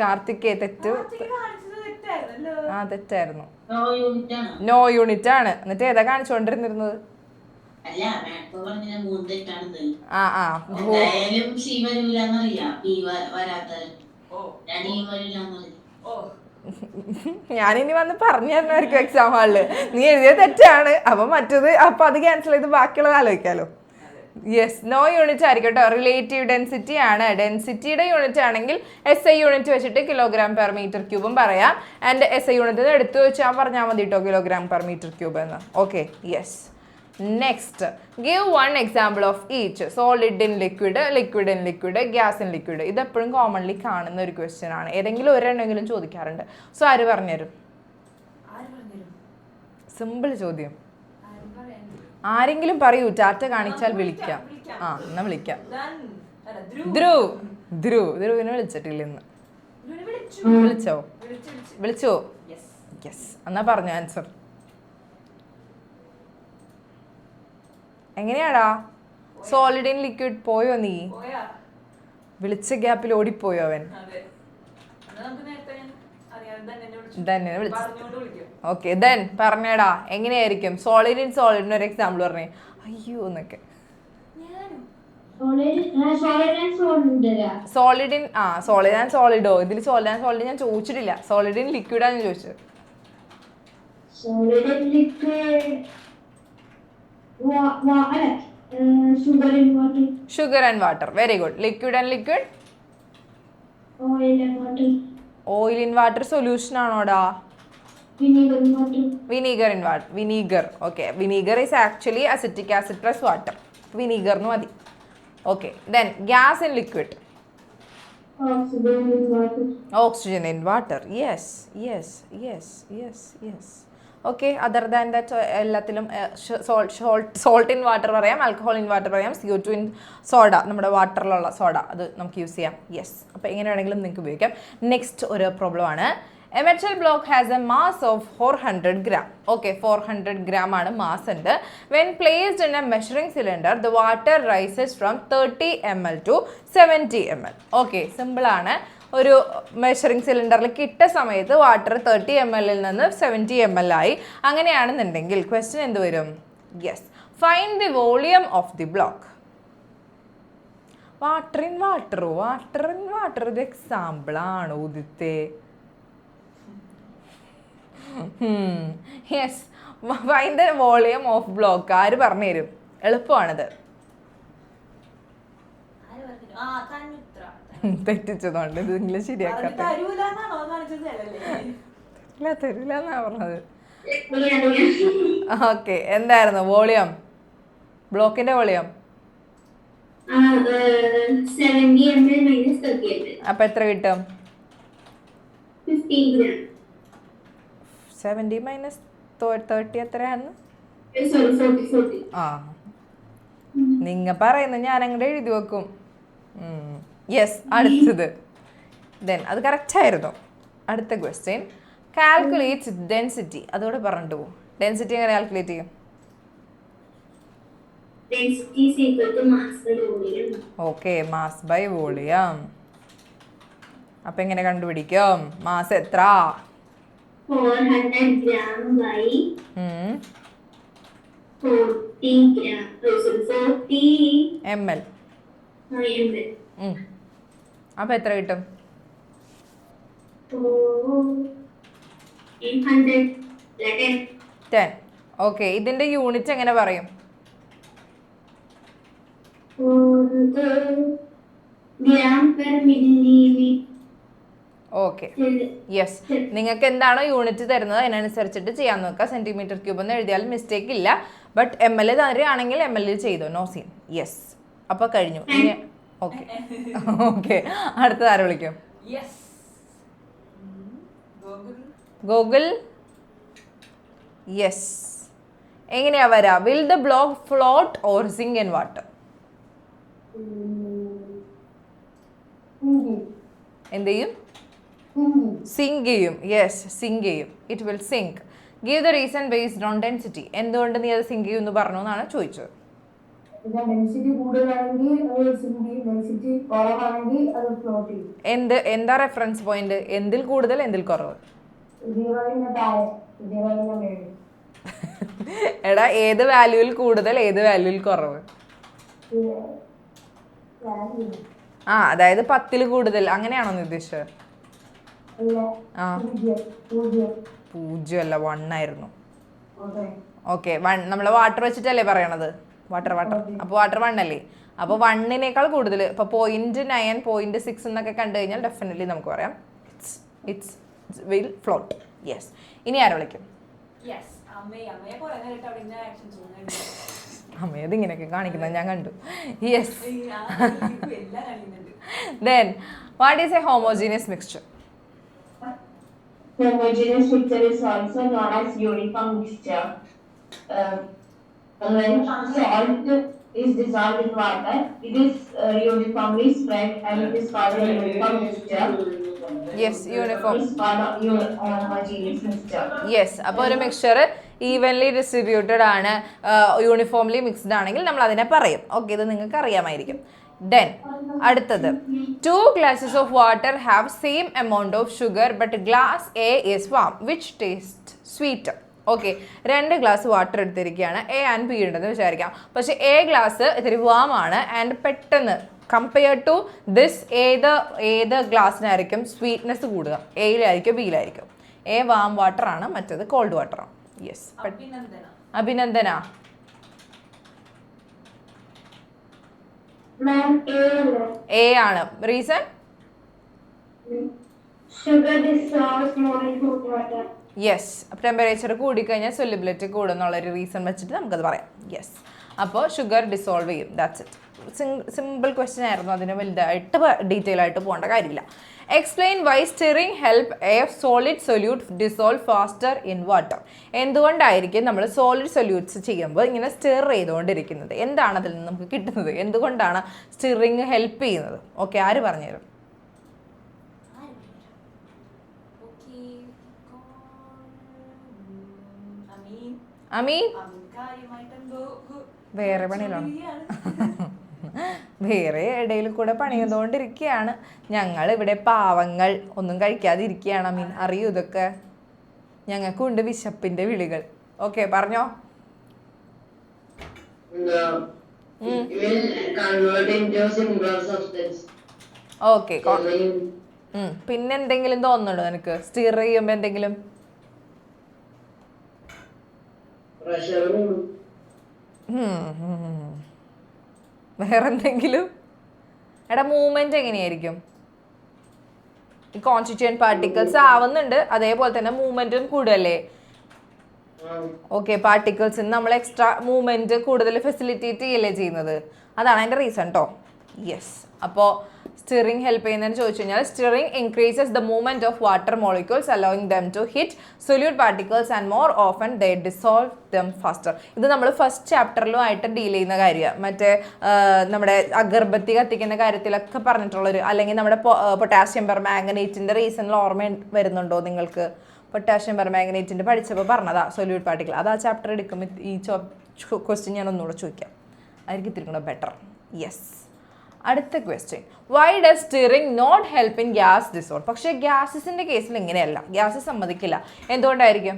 കാർത്തികേ തെറ്റു. ആ തെറ്റായിരുന്നു. നോ യൂണിറ്റ് ആണ്. എന്നിട്ട് ഏതാ കാണിച്ചുകൊണ്ടിരുന്നിരുന്നത്? ഞാനിനി വന്ന് പറഞ്ഞു തരണമായിരിക്കും എക്സാം ഹാളില്. നീ എഴുതിയ തെറ്റാണ്, അപ്പൊ അത് ക്യാൻസൽ ചെയ്ത് ബാക്കിയുള്ളത് ആലോചിക്കാലോ. യെസ്, നോ യൂണിറ്റ് ആയിരിക്കും കേട്ടോ. റിലേറ്റീവ് ഡെൻസിറ്റി ആണ്. ഡെൻസിറ്റിയുടെ യൂണിറ്റ് ആണെങ്കിൽ SI യൂണിറ്റ് വെച്ചിട്ട് kg/m³ പറയാം. ആൻഡ് SI യൂണിറ്റ് എടുത്തു വെച്ചാൽ പറഞ്ഞാൽ മതി കേട്ടോ, kg/m³ എന്ന്. Okay, yes. Next, give one example of each. Solid in liquid, liquid in liquid, gas in liquid. ഇത് എപ്പോഴും കോമൺലി കാണുന്ന ഒരു ക്വസ്റ്റ്യൻ ആണ്. ഏതെങ്കിലും ഒരെണ്ണെങ്കിലും ചോദിക്കാറുണ്ട്. സോ ആര് പറഞ്ഞുതരും? സിമ്പിൾ ചോദ്യം. ആരെങ്കിലും പറയൂ. ടാറ്റ കാണിച്ചാൽ വിളിക്കാം. എന്നാ വിളിക്കാം. ധ്രുവിനെ വിളിച്ചിട്ടില്ല ഇന്ന്. വിളിച്ചോ? യെസ്. എന്നാ പറഞ്ഞു ആൻസർ. എങ്ങനെയാടാ? സോളിഡ് ഇൻ ലിക്വിഡ് പോയോ? നീ വിളിച്ച ഗ്യാപ്പിൽ ഓടിപ്പോയോ അവൻ? ധന്യനെ വിളിച്ചു. ഓക്കെ, ധൻ പറഞ്ഞേടാ, എങ്ങനെയായിരിക്കും? സോളിഡ് ഇൻ സോളിഡിന് ഒരു എക്സാമ്പിൾ പറഞ്ഞേ. അയ്യോ എന്നൊക്കെ. സോളിഡ് ഇൻ സോളിഡ് ആൻഡ് സോളിഡോ? ഇതിൽ സോളിഡ് ആൻഡ് സോളിഡ് ഞാൻ ചോദിച്ചിട്ടില്ല. സോളിഡ് ഇൻ ലിക്വിഡാണ് ചോദിച്ചത്. Sugar and water. Very good. Liquid and liquid? Oil in water solution ആണോടാ? Vinegar in water. Vinegar. Okay, vinegar is actually acetic acid plus water. Vinegar എന്ന് മതി. Okay, then gas in liquid? Oxygen in water. Yes. Okay, other than that എല്ലാത്തിലും salt in water പറയാം, alcohol in water പറയാം, CO2 in soda, നമ്മുടെ വാട്ടറിലുള്ള soda, അത് നമുക്ക് use ചെയ്യാം. Yes, അപ്പോൾ എങ്ങനെ വേണമെങ്കിലും നിങ്ങൾക്ക് ഉപയോഗിക്കാം. നെക്സ്റ്റ് ഒരു പ്രോബ്ലം ആണ്. A metal block has a mass of 400 gram. Okay, 400 gram ആണ് മാസ് ഉണ്ട്. When placed in a measuring cylinder the water rises from 30 ml to 70 ml. Okay, സിമ്പിളാണ്. ഒരു മെഷറിംഗ് സിലിണ്ടറിലേക്ക് ഇട്ട സമയത്ത് വാട്ടർ 30 ml നിന്ന് 70 ml ആയി. അങ്ങനെയാണെന്നുണ്ടെങ്കിൽ ക്വസ്റ്റ്യൻ എന്ത് വരും? Yes, find the volume of the block. Water in water ഒരു എക്സാമ്പിൾ ആണ് ഉദിത്തെ. Yes, find the volume of block. ആര് പറഞ്ഞു തരും? എളുപ്പമാണിത്. തെറ്റിച്ചതുകൊണ്ട് ഇത് ഇംഗ്ലീഷ് ശരിയാക്കാത്ത. തരൂല എന്നാ പറഞ്ഞത്. ഓക്കെ, എന്തായിരുന്നു വോളിയം? ബ്ലോക്കിന്റെ വോളിയം അപ്പൊ എത്ര കിട്ടും? 70 മൈനസ് 30 എത്രയാണ്? നിങ്ങ പറയുന്നു, ഞാൻ അങ്ങോട്ട് എഴുതി വെക്കും. യെസ്, അടുത്തത്. ദെൻ അത് കറക്റ്റ് ആയിരുന്നു. അടുത്ത ക്വസ്റ്റ്യൻ, കാൽക്കുലേറ്റ് ഡെൻസിറ്റി. അതോടെ പറഞ്ഞിട്ട് പോകും. ഡെൻസിറ്റി എങ്ങനെ കാൽക്കുലേറ്റ് ചെയ്യും? Okay, mass by volume. അപ്പൊ എങ്ങനെ കണ്ടുപിടിക്കും? മാസ് എത്ര? 400 gram by 40 gram. 40 ml. അപ്പൊ എത്ര കിട്ടും? 10. ഓക്കെ, ഇതിന്റെ യൂണിറ്റ് എങ്ങനെ പറയും? gram per milliliter. Okay yes, നിങ്ങൾക്ക് എന്താണോ യൂണിറ്റ് തരുന്നത് അതിനനുസരിച്ചിട്ട് ചെയ്യാൻ നോക്കുക. സെന്റിമീറ്റർ ക്യൂബ് എന്ന് എഴുതിയാലും മിസ്റ്റേക്ക് ഇല്ല. ബട്ട് ML തരുകയാണെങ്കിൽ ML ചെയ്തോ, നോ സീൻ. യെസ്, അപ്പോൾ കഴിഞ്ഞു. ഇനി ഓക്കെ ഓക്കെ, അടുത്തത് ആരെ വിളിക്കും? ഗൂഗിൾ. യെസ്, എങ്ങനെയാ വരാ? Will the block float or sink in water? എന്ത് ചെയ്യും? സിങ്ക് ചെയ്യും. യെസ്, സിങ്ക് ചെയ്യും. It will sink. Give the reason based on density. എന്തുകൊണ്ട് നീ അത് സിങ്ക് ചെയ്യും എന്ന് പറഞ്ഞു എന്നാണ് ചോദിച്ചത്. ഡെൻസിറ്റി കൂടുതലാണെങ്കിൽ അത് സിങ്ക് ചെയ്യും, ഡെൻസിറ്റി കുറവാണെങ്കിൽ അത് ഫ്ലോട്ട് ചെയ്യും. എന്താ റെഫറൻസ് പോയിന്റ്? എന്തിൽ കൂടുതൽ എന്തിൽ കുറവ്? സീറോയിന്റെ താഴെ, സീറോയിന്റെ മേളിൽ. എടാ, ഏത് വാല്യൂവിൽ കൂടുതൽ ഏത് വാല്യൂവിൽ കുറവ്? ആ, അതായത് 10 കൂടുതൽ അങ്ങനെയാണോ നീ ഉദ്ദേശിച്ചത്? ആ, 0 അല്ല 1 ആയിരുന്നു. ഓക്കെ, 1 നമ്മൾ വാട്ടർ വെച്ചിട്ടല്ലേ പറയണത്? വാട്ടർ. അപ്പോൾ വാട്ടർ 1 അല്ലേ? അപ്പോൾ 1-നേക്കാൾ കൂടുതൽ, ഇപ്പോൾ 0.9 0.6 എന്നൊക്കെ കണ്ടു കഴിഞ്ഞാൽ ഡെഫിനറ്റ്ലി നമുക്ക് പറയാം ഇറ്റ്സ് വിൽ ഫ്ലോട്ട്. യെസ്, ഇനി ആരെ വിളിക്കും? അമ്മയത് ഇങ്ങനെയൊക്കെ കാണിക്കുന്നത് ഞാൻ കണ്ടു. Yes, then what is a homogeneous mixture? Homogeneous mixture is also known as uniform mixture. When salt is dissolved in water, it is uniformly spread and it is called a uniform mixture. Yes, uniform. It's called a homogeneous mixture. Yes, അപ്പോൾ ഒരു mixture evenly distributed ആണ്, uniformly mixed ആണെങ്കിൽ നമ്മൾ അതിനെ പറയും. Okay, ഇത് നിങ്ങൾക്ക് അറിയാമായിരിക്കും. Then അടുത്തത്, 2 glasses of water have same amount of sugar but glass A is warm. Which taste sweeter? Okay, 2 glass water എടുത്തിരിക്കുകയാണ്, A ആൻഡ് B ഉണ്ടെന്ന് വിചാരിക്കാം. പക്ഷെ A ഗ്ലാസ് ഇത്തിരി വാം ആണ് ആൻഡ് പെട്ടെന്ന് കമ്പയർഡ് ടു ദിസ് ഏത് ഗ്ലാസ്സിനായിരിക്കും സ്വീറ്റ്നെസ് കൂടുക? എയിലായിരിക്കും ബിയിലായിരിക്കും? A വാം വാട്ടർ ആണ്, മറ്റേത് കോൾഡ് വാട്ടർ ആണ്. യെസ്, അഭിനന്ദന. A ആണ്. Reason? Sugar dissolves more in hot water. Yes, temperature കൂടിക്കഴിഞ്ഞാൽ സൊല്യൂബിലിറ്റി കൂടും എന്നുള്ളൊരു റീസൺ വെച്ചിട്ട് നമുക്കത് പറയാം. യെസ്, അപ്പോൾ ഷുഗർ ഡിസോൾവ് ചെയ്യും. That's it. സിമ്പിൾ ക്വസ്റ്റ്യൻ ആയിരുന്നു, അതിന് വലുതായിട്ട് ഡീറ്റെയിൽ ആയിട്ട് പോകേണ്ട കാര്യമില്ല. Explain why stirring help a solid solute dissolve faster in water. എന്തുകൊണ്ടായിരിക്കും നമ്മൾ സോളിഡ് സൊല്യൂട്ട്സ് ചെയ്യുമ്പോൾ ഇങ്ങനെ സ്റ്റിർ ചെയ്തുകൊണ്ടിരിക്കുന്നത്? എന്താണ് അതിൽ നിന്ന് നമുക്ക് കിട്ടുന്നത്? എന്തുകൊണ്ടാണ് സ്റ്റിറിങ് ഹെൽപ്പ് ചെയ്യുന്നത്? ഓക്കെ, ആര് പറഞ്ഞുതരും? അമീൻ വേറെ പണിയിലാണ്, വേറെ ഇടയിൽ കൂടെ പണി ചെയ്തുകൊണ്ടിരിക്കുകയാണ്. ഞങ്ങൾ ഇവിടെ പാവങ്ങൾ ഒന്നും കഴിക്കാതിരിക്കുകയാണ്. അമീൻ, അറിയൂ ഇതൊക്കെ? ഞങ്ങൾക്കുണ്ട് വിശപ്പിന്റെ വിളികൾ. ഓക്കെ, പറഞ്ഞോ. ഓക്കെ, പിന്നെന്തെങ്കിലും തോന്നുന്നുണ്ടോ നിനക്ക് സ്റ്റിർ ചെയ്യുമ്പോ എന്തെങ്കിലും? വേറെന്തെങ്കിലും? എടാ, മൂവ്മെന്റ് എങ്ങനെയായിരിക്കും? ഈ കോൺസ്റ്റിറ്റ്യൂവന്റ് പാർട്ടിക്കിൾസ് ആവുന്നുണ്ട്, അതേപോലെ തന്നെ മൂവ്മെന്റും കൂടുതലേ? ഓക്കെ, പാർട്ടിക്കിൾസിന് നമ്മൾ എക്സ്ട്രാ മൂവ്മെന്റ് കൂടുതൽ ഫെസിലിറ്റേറ്റ് ചെയ്യല്ലേ ചെയ്യുന്നത്? അതാണ് അതിന്റെ റീസൺ കേട്ടോ. യെസ്, അപ്പോൾ സ്റ്റിറിങ് ഹെൽപ്പ് ചെയ്യുന്നതെന്ന് ചോദിച്ചു കഴിഞ്ഞാൽ stirring increases the movement of water molecules allowing them to hit solute particles and more often they dissolve them faster. ഇത് നമ്മൾ ഫസ്റ്റ് ചാപ്റ്ററിലും ആയിട്ട് ഡീൽ ചെയ്യുന്ന കാര്യമാണ്. മറ്റേ നമ്മുടെ അഗർബത്തി കത്തിക്കുന്ന കാര്യത്തിലൊക്കെ പറഞ്ഞിട്ടുള്ളൊരു, അല്ലെങ്കിൽ നമ്മുടെ പൊട്ടാസ്യം പെർമാംഗനേറ്റിന്റെ റീസണിൽ ഓർമ്മ വരുന്നുണ്ടോ നിങ്ങൾക്ക്? പൊട്ടാസ്യം പെർമാംഗനേറ്റിന്റെ പഠിച്ചപ്പോൾ പറഞ്ഞതാ സൊല്യൂട്ട് പാർട്ടിക്കിൾ. അത് ആ ചാപ്റ്റർ എടുക്കുമ്പോൾ ഈ ക്വസ്റ്റ്യൻ ഞാൻ ഒന്നുകൂടെ ചോദിക്കാം, ആയിരിക്കും ഇത്തിരി കൂടെ ബെറ്റർ. യെസ്, അടുത്ത question, why does stirring not help in gas dissolve? പക്ഷേ ഗ്യാസസിന്റെ കേസിൽ ഇങ്ങനെയല്ല, ഗ്യാസ് സമ്മതിക്കില്ല. എന്തുകൊണ്ടായിരിക്കും?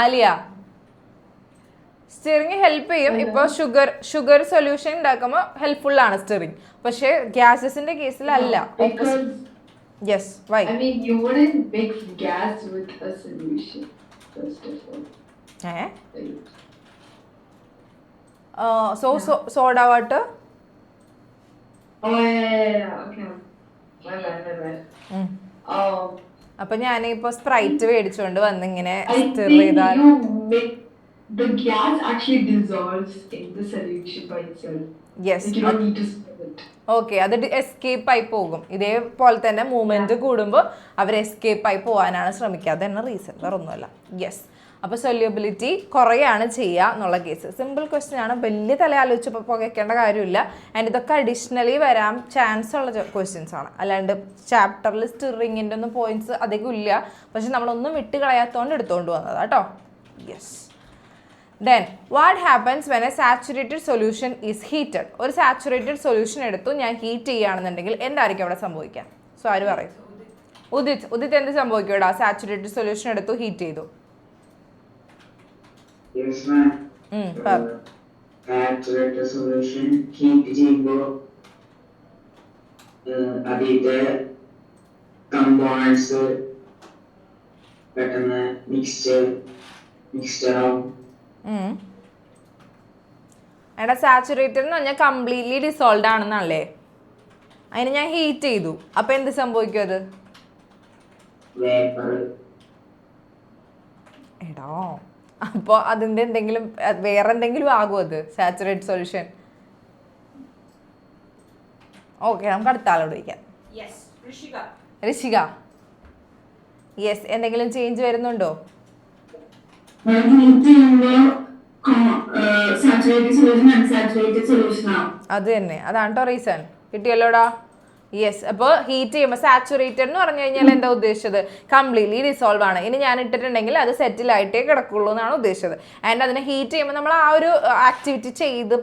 ആലിയ, സ്റ്റിറിങ് ഹെൽപ്പ് ചെയ്യും. ഇപ്പോൾ ഷുഗർ സൊല്യൂഷൻ ഉണ്ടാക്കുമ്പോൾ ഹെൽപ്ഫുൾ ആണ് സ്റ്റിറിങ്, പക്ഷേ ഗ്യാസസിന്റെ കേസിലല്ല. Yes, why? I mean, you wouldn't mix gas with a solution, first of all. So soda water? Oh, yeah. Okay. അപ്പൊ ഞാനിപ്പോ സ്പ്രൈറ്റ് മേടിച്ചോണ്ട് വന്നിങ്ങനെ I സ്റ്റിർ think ചെയ്താൽ you make the gas actually dissolves in the solution by itself. Yes Like you don't need to stir it. Okay അത് escape ആയി പോകും. ഇതേപോലെ തന്നെ മൂവ്മെന്റ് കൂടുമ്പോൾ അവർ എസ്കേപ്പ് ആയി പോകാനാണ് ശ്രമിക്കുക. അതന്നെ റീസൺ, വേറെ ഒന്നുമല്ല. യെസ്, അപ്പോൾ സൊല്യൂബിലിറ്റി കുറയാണ് ചെയ്യുക എന്നുള്ള കേസ്. സിമ്പിൾ ക്വസ്റ്റ്യൻ ആണ്, വലിയ തല ആലോചിച്ച് പുകയ്ക്കേണ്ട കാര്യമില്ല. ആൻഡ് ഇതൊക്കെ അഡീഷണലി വരാൻ ചാൻസ് ഉള്ള ക്വസ്റ്റ്യൻസ് ആണ്. അല്ലാണ്ട് ചാപ്റ്ററിൽ സ്റ്റിറിങ്ങിൻ്റെ ഒന്നും പോയിന്റ്സ് അധികം ഇല്ല, പക്ഷെ നമ്മളൊന്നും വിട്ട് കളയാത്തതുകൊണ്ട് എടുത്തുകൊണ്ട് വന്നതാണ് കേട്ടോ. Yes. Then what happens when a saturated solution is heated? ഒരു സാച്ചുറേറ്റഡ് സൊല്യൂഷൻ എടുത്തു ഞാൻ ഹീറ്റ് ചെയ്യുകയാണെന്നുണ്ടെങ്കിൽ എന്തായിരിക്കും അവിടെ സംഭവിക്കുക? സോ ആര് പറയും? ഉദിത് എന്ത് സംഭവിക്കും ഇവിടെ? സാച്ചുറേറ്റഡ് സൊല്യൂഷൻ എടുത്തു ഹീറ്റ് ചെയ്തു. Yes, ma'am. Saturated solution heat ചെയ്യുമ്പോൾ അതിന്റെ components പെട്ടെന്ന് മിക്സ്ചർ ആവും. എടാ സാച്ചുറേറ്റഡ് എന്ന് പറഞ്ഞാൽ കംപ്ലീറ്റ്ലി ഡിസോൾവ് ആണെന്നല്ലേ? അതിന് ഞാൻ ഹീറ്റ് ചെയ്തു, അപ്പൊ എന്ത് സംഭവിക്കും? അത് എടാ അപ്പോൾ അതിൻ്റെ എന്തെങ്കിലും വേറെ എന്തെങ്കിലും ആകുമോ അത് സാച്ചുറേറ്റഡ് സൊല്യൂഷൻ? ഓക്കെ, നമുക്ക് അടുത്ത ആളോട് ചോദിക്കാം. ഋഷിക, യെസ്, എന്തെങ്കിലും ചേഞ്ച് വരുന്നുണ്ടോ? അത് തന്നെ, അതാണ് കേട്ടോ റീസൺ. കിട്ടിയല്ലോടാ? യെസ്. അപ്പോൾ ഹീറ്റ് ചെയ്യുമ്പോൾ സാച്ചുറേറ്റഡ് എന്ന് പറഞ്ഞു കഴിഞ്ഞാൽ എന്താ ഉദ്ദേശിച്ചത്? കംപ്ലീറ്റ്ലി ഡിസോൾവ് ആണ്. ഇനി ഞാൻ ഇട്ടിട്ടുണ്ടെങ്കിൽ അത് സെറ്റിലായിട്ടേ കിടക്കുള്ളൂ എന്നാണ് ഉദ്ദേശിച്ചത്. ആൻഡ് അതിനെ ഹീറ്റ് ചെയ്യുമ്പോൾ നമ്മൾ ആ ഒരു ആക്ടിവിറ്റി ചെയ്ത്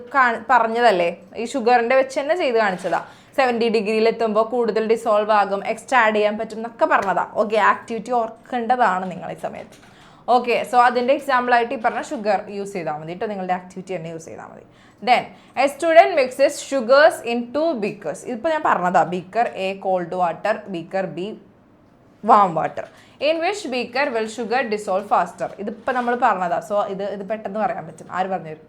പറഞ്ഞതല്ലേ, ഈ ഷുഗറിൻ്റെ വെച്ച് തന്നെ ചെയ്ത് കാണിച്ചതാ. 70 ഡിഗ്രിയിൽ എത്തുമ്പോൾ കൂടുതൽ ഡിസോൾവ് ആകും, എക്സ്ട്രാ ആഡ് ചെയ്യാൻ പറ്റും എന്നൊക്കെ പറഞ്ഞതാ. ഓക്കെ, ആക്ടിവിറ്റി ഓർക്കേണ്ടതാണ് നിങ്ങൾ ഈ സമയത്ത്. ഓക്കെ, സോ അതിൻ്റെ എക്സാമ്പിളായിട്ട് ഈ പറഞ്ഞ ഷുഗർ യൂസ് ചെയ്താൽ മതി കേട്ടോ, നിങ്ങളുടെ ആക്ടിവിറ്റി തന്നെ യൂസ് ചെയ്താൽ മതി. Then a student mixes sugars in 2 beakers. ഇപ്പോൾ ഞാൻ പറഞ്ഞതാ, beaker A cold water, beaker B warm water. In which beaker will sugar dissolve faster? ഇതിപ്പോൾ നമ്മൾ പറഞ്ഞതാ. സോ ഇത് പെട്ടെന്ന് പറയാൻ പറ്റും. ആര് പറഞ്ഞു തരും?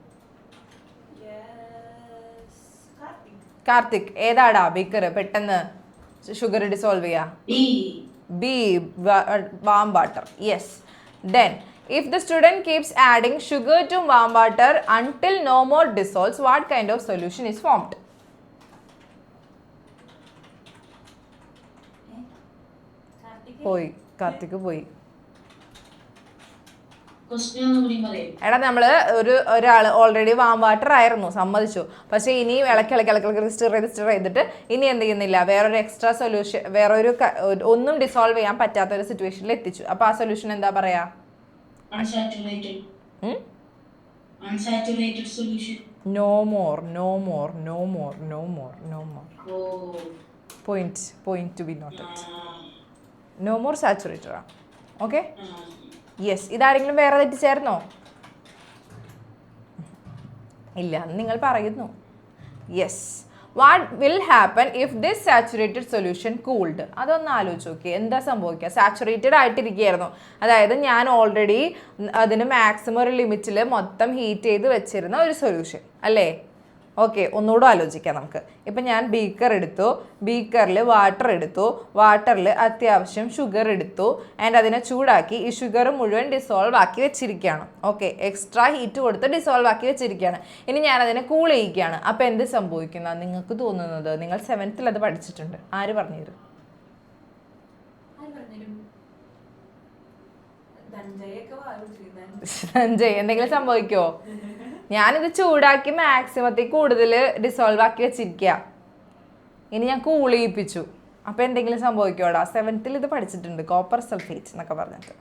കാർത്തിക്, ഏതാടാ ബീക്കർ പെട്ടെന്ന് ഷുഗർ ഡിസോൾവ് ചെയ്യാ? B warm water. Yes. Then if the student keeps adding sugar to warm water until no more dissolves, what kind of solution is formed? പോയി, കാർത്തിക് പോയി. എടാ നമ്മൾ ഒരാൾ ഓൾറെഡി വാം വാട്ടർ ആയിരുന്നു, സമ്മതിച്ചു. പക്ഷേ ഇനി ഇളക്കി സ്റ്റിർ ചെയ്തിട്ട് ഇനി എന്ത് ചെയ്യുന്നില്ല, വേറൊരു എക്സ്ട്രാ സൊല്യൂഷൻ, വേറൊരു ഒന്നും ഡിസോൾവ് ചെയ്യാൻ പറ്റാത്ത ഒരു സിറ്റുവേഷനിൽ എത്തിച്ചു. അപ്പോൾ ആ സൊല്യൂഷൻ എന്താ പറയാ? Unsaturated solution. No more. Point to be noted. No more saturated. Okay? Yes. ഇതാരെങ്കിലും വേറെ തെറ്റിച്ചായിരുന്നോ? ഇല്ല, നിങ്ങൾ പറയുന്നു. Yes. What will happen if this saturated solution cooled? അതൊന്ന് ആലോചിച്ച് നോക്കിയേ, എന്താ സംഭവിക്കുക? സാച്ചുറേറ്റഡ് ആയിട്ടിരിക്കുകയായിരുന്നു, അതായത് ഞാൻ ഓൾറെഡി അതിന് മാക്സിമം ഒരു ലിമിറ്റിൽ മൊത്തം ഹീറ്റ് ചെയ്ത് വെച്ചിരുന്ന ഒരു സൊല്യൂഷൻ അല്ലേ? ഓക്കെ, ഒന്നുകൂടെ ആലോചിക്കാം നമുക്ക്. ഇപ്പം ഞാൻ ബീക്കർ എടുത്തു, ബീക്കറിൽ വാട്ടർ എടുത്തു, വാട്ടറിൽ അത്യാവശ്യം ഷുഗർ എടുത്തു, ആൻഡ് അതിനെ ചൂടാക്കി ഈ ഷുഗർ മുഴുവൻ ഡിസോൾവ് ആക്കി വെച്ചിരിക്കുകയാണ്. ഓക്കെ, എക്സ്ട്രാ ഹീറ്റ് കൊടുത്ത് ഡിസോൾവ് ആക്കി വെച്ചിരിക്കുകയാണ്. ഇനി ഞാൻ അതിനെ കൂൾ ചെയ്യിക്കുകയാണ്. അപ്പോൾ എന്ത് സംഭവിക്കുന്ന നിങ്ങൾക്ക് തോന്നുന്നത്? നിങ്ങൾ 7th അത് പഠിച്ചിട്ടുണ്ട്. ആര് പറഞ്ഞു തരും? സഞ്ജയ്, എന്തെങ്കിലും സംഭവിക്കുമോ? ഞാനിത് ചൂടാക്കി മാക്സിമത്തിൽ കൂടുതൽ ഡിസോൾവ് ആക്കി വെച്ചിരിക്കുക. ഇനി ഞാൻ കൂൾ ചെയ്യിപ്പിച്ചു. അപ്പോൾ എന്തെങ്കിലും സംഭവിക്കുമോടാ? 7th ഇത് പഠിച്ചിട്ടുണ്ട്, കോപ്പർ സൾഫേറ്റ് എന്നൊക്കെ പറഞ്ഞിട്ട്.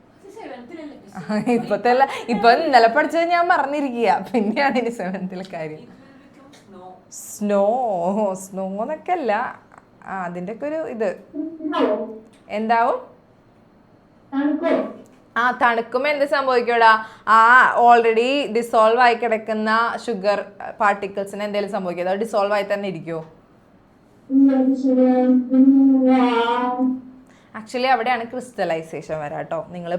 ഇപ്പൊ ഇന്നലെ പഠിച്ചത് ഞാൻ മറന്നിരിക്കുക, പിന്നെയാണ് ഇനി 7th കാര്യം. സ്നോ എന്നൊക്കെ അല്ല, അതിൻ്റെ ഒക്കെ ഒരു ഇത് എന്താവും? തണുക്കുമ്പോൾ എന്ത് സംഭവിക്കൂടാ? ഓൾറെഡി ഡിസോൾവ് ആയി കിടക്കുന്ന ഷുഗർ പാർട്ടിക്കിൾസിന് എന്തെങ്കിലും സംഭവിക്കും? അത് ഡിസോൾവ് ആയി തന്നെ ഇരിക്കുമോ? ആക്ച്വലി അവിടെയാണ് ക്രിസ്റ്റലൈസേഷൻ വരാം കേട്ടോ. നിങ്ങൾ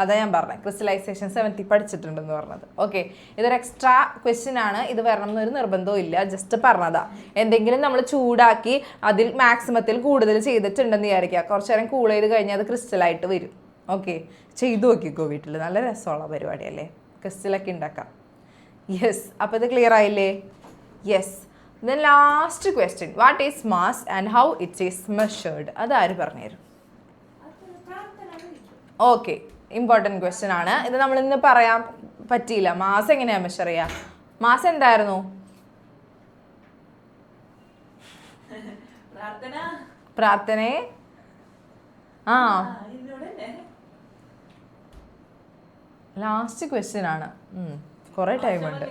അതാ ഞാൻ പറഞ്ഞത് ക്രിസ്റ്റലൈസേഷൻ 7th പഠിച്ചിട്ടുണ്ടെന്ന് പറഞ്ഞത്. ഓക്കെ, ഇതൊരു എക്സ്ട്രാ ക്വസ്റ്റ്യൻ ആണ്, ഇത് വരണം എന്നൊരു നിർബന്ധവും ഇല്ല, ജസ്റ്റ് പറഞ്ഞതാ. എന്തെങ്കിലും നമ്മൾ ചൂടാക്കി അതിൽ മാക്സിമത്തിൽ കൂടുതൽ ചെയ്തിട്ടുണ്ടെന്ന് വിചാരിക്കുക, കുറച്ച് നേരം കൂൾ ചെയ്ത് കഴിഞ്ഞാൽ അത് ക്രിസ്റ്റലായിട്ട് വരും. ഓക്കെ, ചെയ്തു നോക്കിക്കോ വീട്ടിൽ, നല്ല രസമുള്ള പരിപാടിയല്ലേ, ക്രിസ്റ്റലൊക്കെ ഉണ്ടാക്കാം. യെസ്, അപ്പോൾ ഇത് ക്ലിയർ ആയില്ലേ? Yes. Then last question, what is mass and how it is measured? അതാര് പറഞ്ഞുതരും? ഓക്കെ, ഇമ്പോർട്ടൻറ്റ് ക്വസ്റ്റ്യൻ ആണ് ഇത്. നമ്മൾ ഇന്ന് പറയാൻ പറ്റിയില്ല മാസം എങ്ങനെയാണ് മെഷർ ചെയ്യുക. മാസം എന്തായിരുന്നു? പ്രാർത്ഥനയെ ലാസ്റ്റ് ക്വസ്റ്റ്യൻ ആണ്, കുറേ ടൈമുണ്ട്.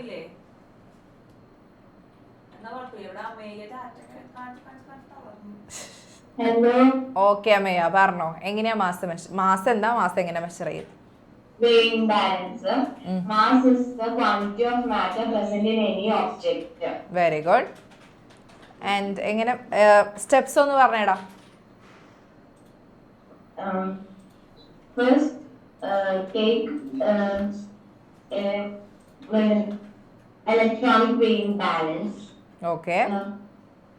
ഓക്കെ അമ്മയ്യ പറഞ്ഞോ, എങ്ങനെയാ മാസം എന്താ, മാസം എങ്ങനെ മെഷർ ചെയ്യും? Weighing balance. Mass is the quantity of matter present in any object. Very good. And എങ്ങനെ സ്റ്റെപ്സ് ഒന്ന് പറഞ്ഞേടാ. First, take electronic weighing balance. Okay,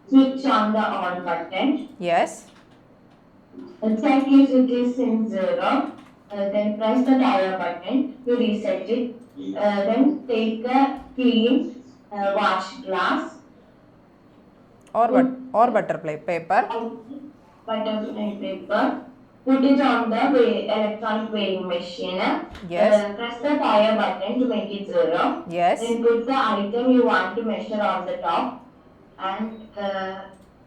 Switch on the on button. Yes. Check if it is in 0. Then press the power button to reset it. Then take a clean wash glass or butterfly paper. Butterfly paper. Put it on the electronic weighing machine. Yes. Press the power button to make it 0. Yes. Then put the item you want to measure on the top and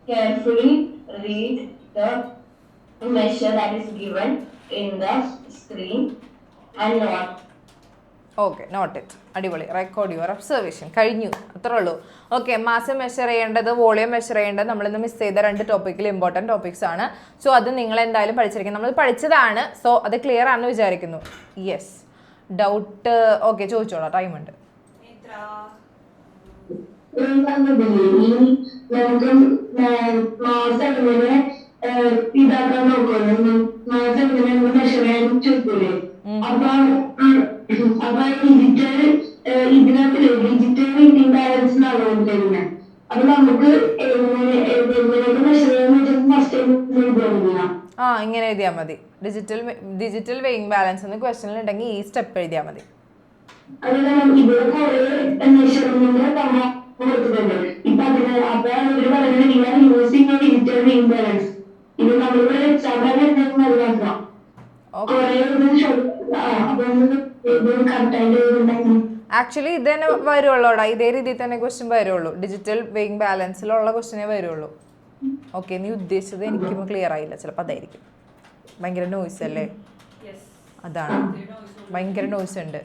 carefully read the measure that is given in the screen and note. Okay, note it. അടിപൊളി. Record your observation. കഴിഞ്ഞു, അത്രേ ഉള്ളൂ. Okay, മാസം measure ചെയ്യേണ്ടത്, volume measure ചെയ്യേണ്ടത് നമ്മളിന്ന് miss ചെയ്ത 2 ടോപ്പിക്കിൽ ഇമ്പോർട്ടൻറ്റ് ടോപ്പിക്സ് ആണ്. സോ അത് നിങ്ങൾ എന്തായാലും പഠിച്ചിരിക്കും, നമ്മൾ പഠിച്ചതാണ്. സോ അത് ക്ലിയർ ആണെന്ന് വിചാരിക്കുന്നു. Yes, doubt? ഓക്കെ, ചോദിച്ചോളാം, ടൈം ഉണ്ട്. ഇതാക്കാൻ നോക്കുന്നു മാസം ചോദിക്കൂലേ, അപ്പൊ ഡിജിറ്റൽ ഇതിനകത്ത് ഡിജിറ്റൽ വെയിറ്റിംഗ് ബാലൻസ് എന്നാണ് തരുന്നത്. അപ്പൊ നമുക്ക് മെഷർ ഫസ്റ്റ് ഇങ്ങനെ എഴുതിയാൽ മതി. ഡിജിറ്റൽ വെയിങ് ബാലൻസ് എന്ന് ക്വസ്റ്റനിൽ ഉണ്ടെങ്കിൽ ഈ സ്റ്റെപ്പ് എഴുതിയാൽ മതി. അതുപോലെ ഇവിടെ കുറെ മെഷർമെന്റ് കൊടുത്തിട്ടുണ്ട്. ഇപ്പൊ അതിന് അപ്പൊ ഇവര് പറയുന്നത് നിങ്ങൾ യൂസിങ് ഡിജിറ്റൽ വെയിങ് ബാലൻസ്, ഇത് നമ്മളിവിടെ സാധാരണ എന്താണെന്ന് അറിയാം. ആക്ച്വലി ഇത് തന്നെ വരുള്ളൂടാ, ഇതേ രീതിയിൽ തന്നെ ക്വസ്റ്റ്യൻ വരുള്ളൂ. ഡിജിറ്റൽ വെയിങ് ബാലൻസിലുള്ള ക്വസ്റ്റ്യനേ വരുള്ളൂ. ഓക്കെ, നീ ഉദ്ദേശിച്ചത് എനിക്കും ക്ലിയർ ആയില്ല, ചിലപ്പോൾ അതായിരിക്കും. ഭയങ്കര നോയ്സ് അല്ലേ? അതാണ്, ഭയങ്കര നോയ്സ് ഉണ്ട്.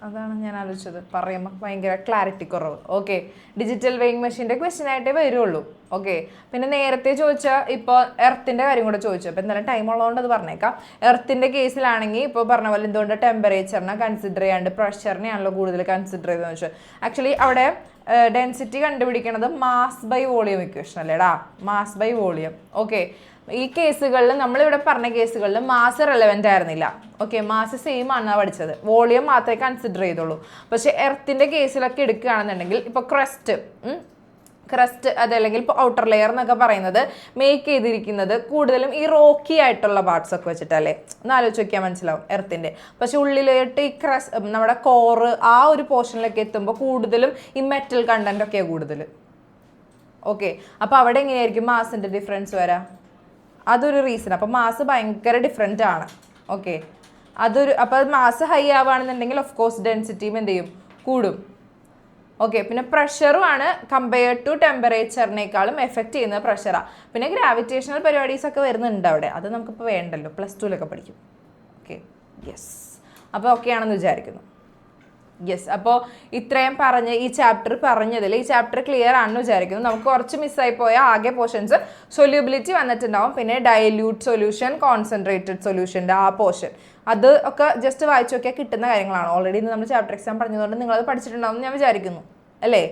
അതാണ് ഞാൻ ആലോചിച്ചത്, പറയുമ്പോൾ ഭയങ്കര ക്ലാരിറ്റി കുറവ്. ഓക്കെ, ഡിജിറ്റൽ വെയിങ് മെഷീൻ്റെ ക്വസ്റ്റ്യൻ ആയിട്ടേ വരുള്ളൂ. ഓക്കെ, പിന്നെ നേരത്തെ ചോദിച്ചാൽ ഇപ്പോൾ എർത്തിൻ്റെ കാര്യം കൂടെ ചോദിച്ചു. അപ്പോൾ എന്തായാലും ടൈം ഉള്ളതുകൊണ്ട് അത് പറഞ്ഞേക്കാം. എർത്തിൻ്റെ കേസിലാണെങ്കിൽ ഇപ്പോൾ പറഞ്ഞ പോലെ എന്തുകൊണ്ട് ടെമ്പറേച്ചറിനെ കൺസിഡർ ചെയ്യാണ്ട് പ്രഷറിനെയാണല്ലോ കൂടുതൽ കൺസിഡർ ചെയ്തതെന്ന് വെച്ചാൽ, ആക്ച്വലി അവിടെ ഡെൻസിറ്റി കണ്ടുപിടിക്കണത് മാസ് ബൈ വോളിയം ഇക്വേഷൻ അല്ലേടാ, മാസ് ബൈ വോളിയം. ഓക്കെ, ഈ കേസുകളിൽ നമ്മളിവിടെ പറഞ്ഞ കേസുകളിൽ മാസ് റെലവെൻ്റ് ആയിരുന്നില്ല. ഓക്കെ, മാസ് സെയിം ആണ് പഠിച്ചത്, വോളിയം മാത്രമേ കൺസിഡർ ചെയ്തുള്ളൂ. പക്ഷേ എർത്തിൻ്റെ കേസിലൊക്കെ എടുക്കുകയാണെന്നുണ്ടെങ്കിൽ ഇപ്പോൾ ക്രസ്റ്റ് അതല്ലെങ്കിൽ ഇപ്പോൾ ഔട്ടർ ലെയർ എന്നൊക്കെ പറയുന്നത് മേക്ക് ചെയ്തിരിക്കുന്നത് കൂടുതലും ഈ റോക്കി ആയിട്ടുള്ള പാർട്സ് ഒക്കെ വെച്ചിട്ടല്ലേ, ഒന്ന് ആലോചിച്ച് നോക്കിയാൽ മനസ്സിലാവും എർത്തിൻ്റെ. പക്ഷെ ഉള്ളിലോട്ട് ഈ നമ്മുടെ കോറ് ആ ഒരു പോർഷനിലൊക്കെ എത്തുമ്പോൾ കൂടുതലും ഈ മെറ്റൽ കണ്ടന്റ് ഒക്കെയാണ് കൂടുതൽ. ഓക്കെ, അപ്പോൾ അവിടെ എങ്ങനെയായിരിക്കും മാസിൻ്റെ ഡിഫറൻസ് വരാം? അതൊരു റീസൺ. അപ്പോൾ മാസ് ഭയങ്കര ഡിഫറെൻ്റ് ആണ്. ഓക്കെ, അപ്പോൾ മാസ് ഹൈ ആവുകയാണെന്നുണ്ടെങ്കിൽ ഓഫ് കോഴ്സ് ഡെൻസിറ്റിയും എന്ത് ചെയ്യും, കൂടും. ഓക്കെ, പിന്നെ പ്രഷറും ആണ് കമ്പയർഡ് ടു ടെമ്പറേച്ചറിനേക്കാളും എഫക്റ്റ് ചെയ്യുന്നത് പ്രഷറാണ്. പിന്നെ ഗ്രാവിറ്റേഷണൽ പരിപാടീസ് ഒക്കെ വരുന്നുണ്ട് അവിടെ, അത് നമുക്കിപ്പോൾ വേണ്ടല്ലോ, +2 പഠിക്കും. ഓക്കെ, യെസ്, അപ്പോൾ ഓക്കെ ആണെന്ന് വിചാരിക്കുന്നു. യെസ്, അപ്പോൾ ഇത്രയും പറഞ്ഞ് ഈ ചാപ്റ്റർ പറഞ്ഞതിൽ ഈ ചാപ്റ്റർ ക്ലിയർ ആണെന്ന് വിചാരിക്കുന്നു. നമുക്ക് കുറച്ച് മിസ്സായി പോയ ആകെ പോർഷൻസ് സൊല്യൂബിലിറ്റി വന്നിട്ടുണ്ടാവും, പിന്നെ ഡൈല്യൂട്ട് സൊല്യൂഷൻ, കോൺസെൻട്രേറ്റഡ് സൊല്യൂഷൻ്റെ ആ പോർഷൻ, അത് ഒക്കെ ജസ്റ്റ് വായിച്ചു നോക്കിയാൽ കിട്ടുന്ന കാര്യങ്ങളാണ്. ഓൾറെഡി ഇന്ന് നമ്മൾ ചാപ്റ്റർ എക്സാം പറഞ്ഞതുകൊണ്ട് നിങ്ങളത് പഠിച്ചിട്ടുണ്ടാവും ഞാൻ വിചാരിക്കുന്നു, അല്ലേ?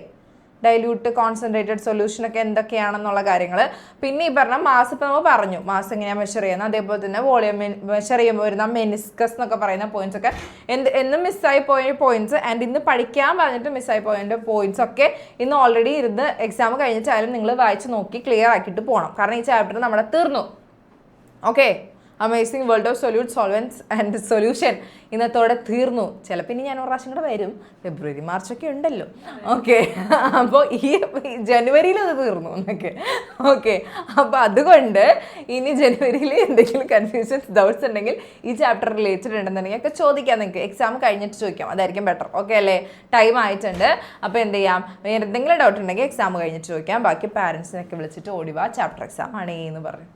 ഡൈല്യൂട്ട് കോൺസെൻട്രേറ്റഡ് സൊല്യൂഷനൊക്കെ എന്തൊക്കെയാണെന്നുള്ള കാര്യങ്ങൾ. പിന്നെ ഈ പറഞ്ഞ മാസ് ഇപ്പോൾ നമ്മൾ പറഞ്ഞു മാസ് എങ്ങനെയാണ് മെഷർ ചെയ്യുന്നത്, അതേപോലെ തന്നെ വോളിയം മെഷർ ചെയ്യുമ്പോൾ വരുന്ന മെനിസ്കസ് എന്നൊക്കെ പറയുന്ന പോയിന്റ്സ് ഒക്കെ എന്നും മിസ്സായി പോയ പോയിന്റ്സ് ആൻഡ് ഇന്ന് പഠിക്കാൻ പറഞ്ഞിട്ട് മിസ്സായി പോയതിൻ്റെ പോയിന്റ്സ് ഒക്കെ ഇന്ന് ഓൾറെഡി ഇരുന്ന് എക്സാം കഴിഞ്ഞിട്ടായാലും നിങ്ങൾ വായിച്ച് നോക്കി ക്ലിയർ ആക്കിയിട്ട് പോകണം. കാരണം ഈ ചാപ്റ്റർ നമ്മുടെ തീർന്നു. Okay, amazing world of solute solvents and solution ഇന്നത്തോടെ തീർന്നു. ചിലപ്പോൾ ഇനി ഞാൻ ഒരു പ്രാവശ്യം കൂടെ വരും, ഫെബ്രുവരി മാർച്ചൊക്കെ ഉണ്ടല്ലോ. ഓക്കെ, അപ്പോൾ ഈ ജനുവരിയിൽ അത് തീർന്നു എന്നൊക്കെ. ഓക്കെ, അപ്പോൾ അതുകൊണ്ട് ഇനി ജനുവരിയിൽ എന്തെങ്കിലും കൺഫ്യൂഷൻസ് ഡൗട്ട്സ് ഉണ്ടെങ്കിൽ ഈ ചാപ്റ്റർ റിലേറ്റഡ് ഉണ്ടെന്നുണ്ടെങ്കിൽ ഒക്കെ ചോദിക്കാം, നിങ്ങൾക്ക് എക്സാം കഴിഞ്ഞിട്ട് ചോദിക്കാം, അതായിരിക്കും ബെറ്റർ. ഓക്കെ അല്ലേ, ടൈം ആയിട്ടുണ്ട്. അപ്പോൾ എന്ത് ചെയ്യാം, എന്തെങ്കിലും ഡൗട്ട് ഉണ്ടെങ്കിൽ എക്സാം കഴിഞ്ഞിട്ട് ചോദിക്കാം. ബാക്കി പാരൻസിനൊക്കെ വിളിച്ചിട്ട് ഓടിവാ ചാപ്റ്റർ എക്സാം ആണേ എന്ന് പറയും.